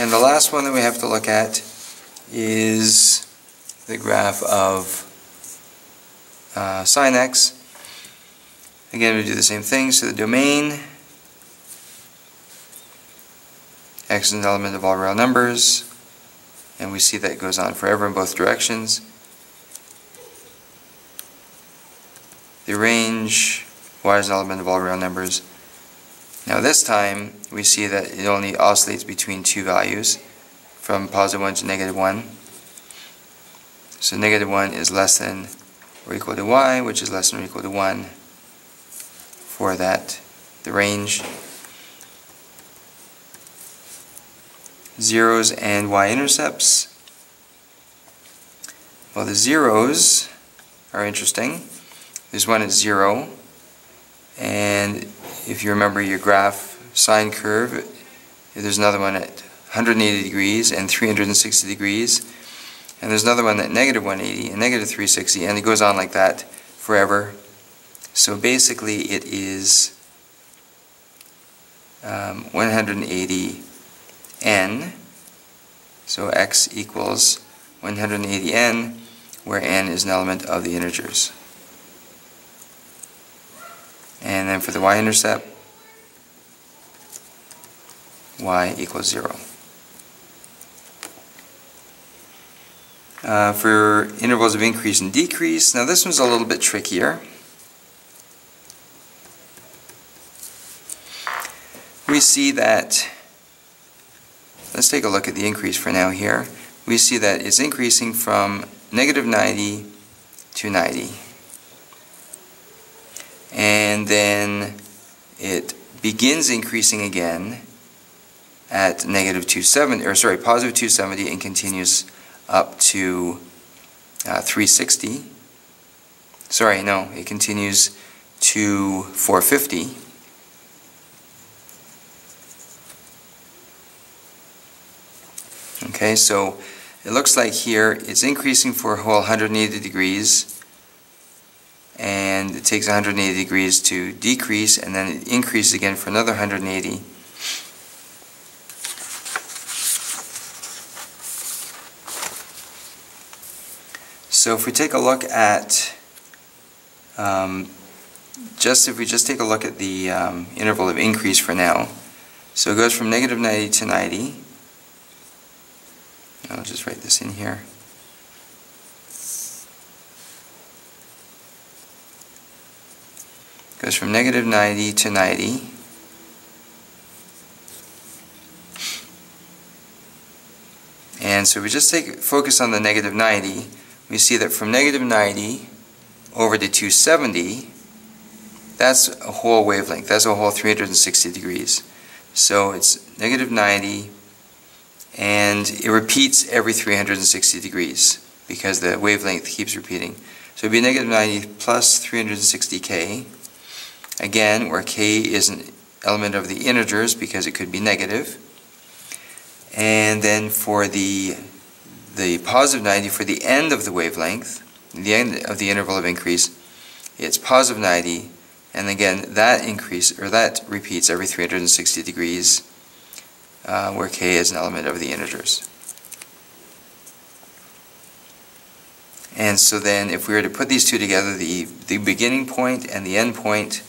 And the last one that we have to look at is the graph of sine x. Again, we do the same thing. So the domain, x is an element of all real numbers, and we see that it goes on forever in both directions. The range, y is an element of all real numbers. Now this time we see that it only oscillates between two values, from positive 1 to negative 1. So negative 1 is less than or equal to y, which is less than or equal to 1 for that, the range. Zeros and y-intercepts. Well, the zeros are interesting. There's one at 0, and if you remember your graph sine curve, there's another one at 180 degrees and 360 degrees, and there's another one at negative 180 and negative 360, and it goes on like that forever. So basically it is 180n, so x equals 180n, where n is an element of the integers. And then for the y-intercept, y equals 0. For intervals of increase and decrease, now this one's a little bit trickier. We see that, let's take a look at the increase for now here. We see that it's increasing from negative 90 to 90. And then it begins increasing again at negative 270, or sorry, positive 270, and continues up to 360. Sorry, no, it continues to 450. Okay, so it looks like here it's increasing for a whole 180 degrees, and it takes 180 degrees to decrease, and then it increases again for another 180. So if we take a look at if we just take a look at the interval of increase for now, so it goes from negative 90 to 90. I'll just write this in here. Goes from negative 90 to 90. And so we just focus on the negative 90. We see that from negative 90 over to 270, that's a whole wavelength. That's a whole 360 degrees. So it's negative 90, and it repeats every 360 degrees because the wavelength keeps repeating. So it would be negative 90 plus 360k, again, where k is an element of the integers because it could be negative. And then for the positive 90, for the end of the wavelength, the end of the interval of increase, it's positive 90, and again that repeats every 360 degrees, where k is an element of the integers. And so then if we were to put these two together, the beginning point and the end point,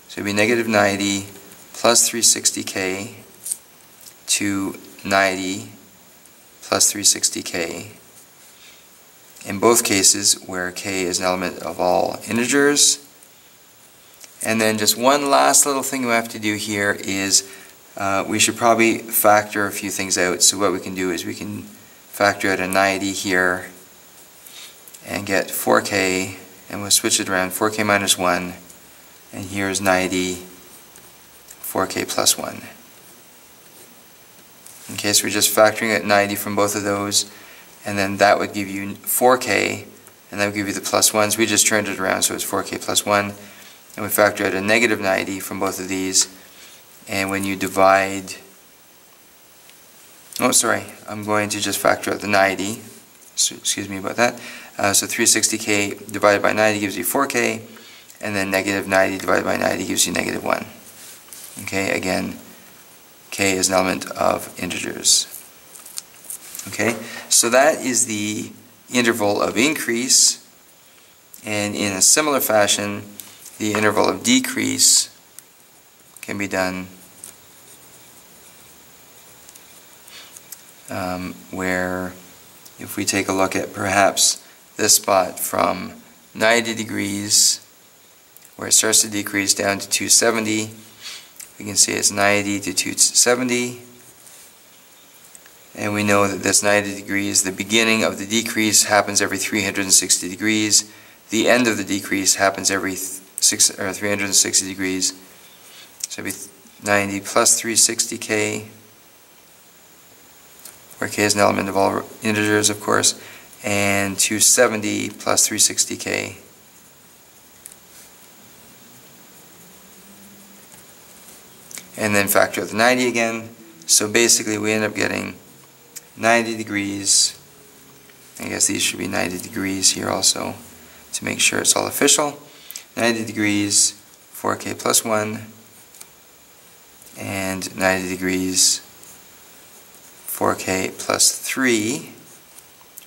so it would be negative 90 plus 360k to 90 plus 360k, in both cases where k is an element of all integers. And then just one last little thing we have to do here is we should probably factor a few things out. So what we can do is we can factor out a 90 here and get 4k, and we'll switch it around, 4k minus 1, and here's 90, 4k plus 1. Okay, so we're just factoring out 90 from both of those, and then that would give you 4k, and that would give you the plus 1s. We just turned it around, so it's 4k plus 1, and we factor out a negative 90 from both of these, and when you divide, oh sorry, I'm going to just factor out the 90, so, excuse me about that. So 360k divided by 90 gives you 4k, and then negative 90 divided by 90 gives you negative 1. Okay, again, k is an element of integers. Okay, so that is the interval of increase, and in a similar fashion, the interval of decrease can be done where if we take a look at perhaps this spot from 90 degrees, where it starts to decrease down to 270, we can see it's 90 to 270. And we know that this 90 degrees, the beginning of the decrease happens every 360 degrees. The end of the decrease happens every 360 degrees. So it'd be 90 plus 360k, where k is an element of all integers, of course, and 270 plus 360k. And then factor out the 90 again. So basically we end up getting 90 degrees, I guess these should be 90 degrees here also to make sure it's all official. 90 degrees, 4k plus 1, and 90 degrees, 4k plus 3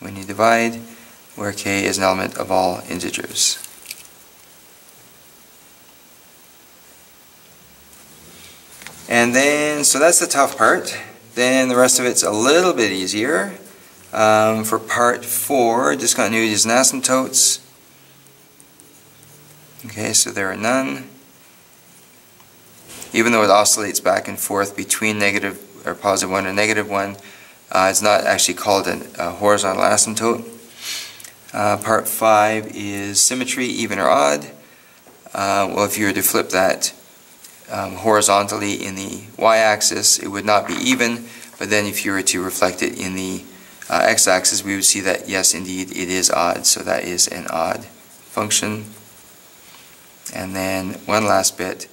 when you divide, where k is an element of all integers. And then, so that's the tough part. Then the rest of it's a little bit easier. For part 4, discontinuities and asymptotes. Okay, so there are none. Even though it oscillates back and forth between negative or positive 1 and negative 1, it's not actually called a horizontal asymptote. Part 5 is symmetry, even or odd. Well, if you were to flip that horizontally in the y-axis, it would not be even, but then if you were to reflect it in the x-axis, we would see that yes, indeed, it is odd, so that is an odd function. And then one last bit,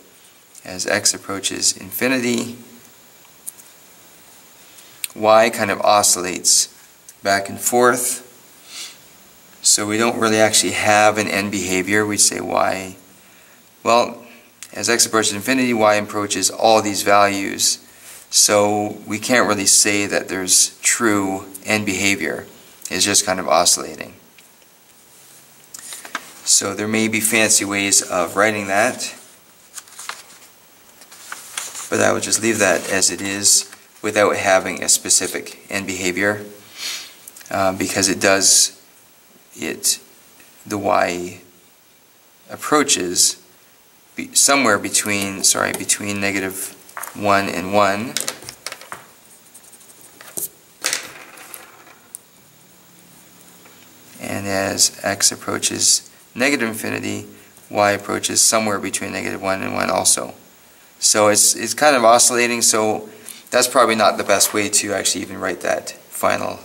as x approaches infinity, y kind of oscillates back and forth, so we don't really actually have an end behavior. We'd say y, well, as x approaches infinity, y approaches all these values, so we can't really say that there's true end behavior. It's just kind of oscillating. So there may be fancy ways of writing that, but I would just leave that as it is without having a specific end behavior, because the y approaches somewhere between negative 1 and 1. And as x approaches negative infinity, y approaches somewhere between negative 1 and 1 also. So it's kind of oscillating, so that's probably not the best way to actually even write that final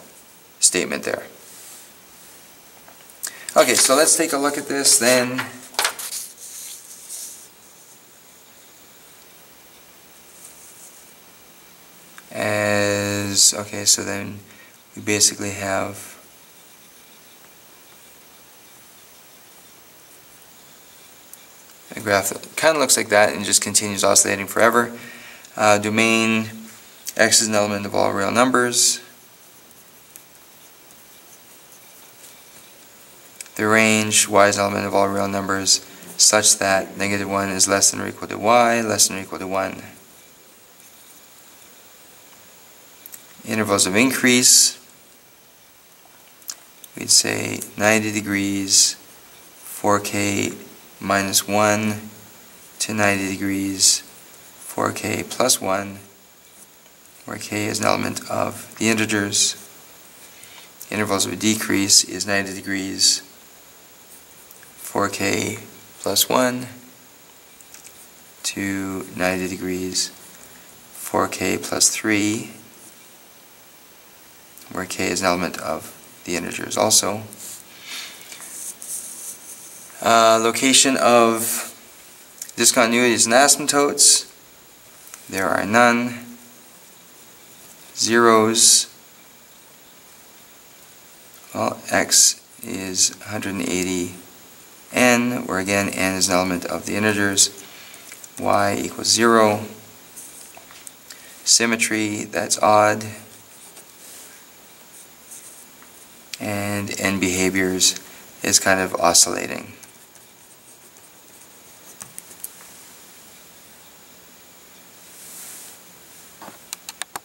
statement there. Okay, so let's take a look at this then. Okay, so then we basically have a graph that kind of looks like that and just continues oscillating forever. Domain, x is an element of all real numbers. The range, y is an element of all real numbers such that negative 1 is less than or equal to y, less than or equal to 1. Intervals of increase, we'd say 90 degrees, 4k minus 1 to 90 degrees, 4k plus 1, where k is an element of the integers. Intervals of decrease is 90 degrees, 4k plus 1 to 90 degrees, 4k plus 3, where k is an element of the integers also. Location of discontinuities and asymptotes, there are none. Zeros, well, x is 180 n, where again n is an element of the integers. Y equals 0. symmetry, that's odd. And end behaviors is kind of oscillating.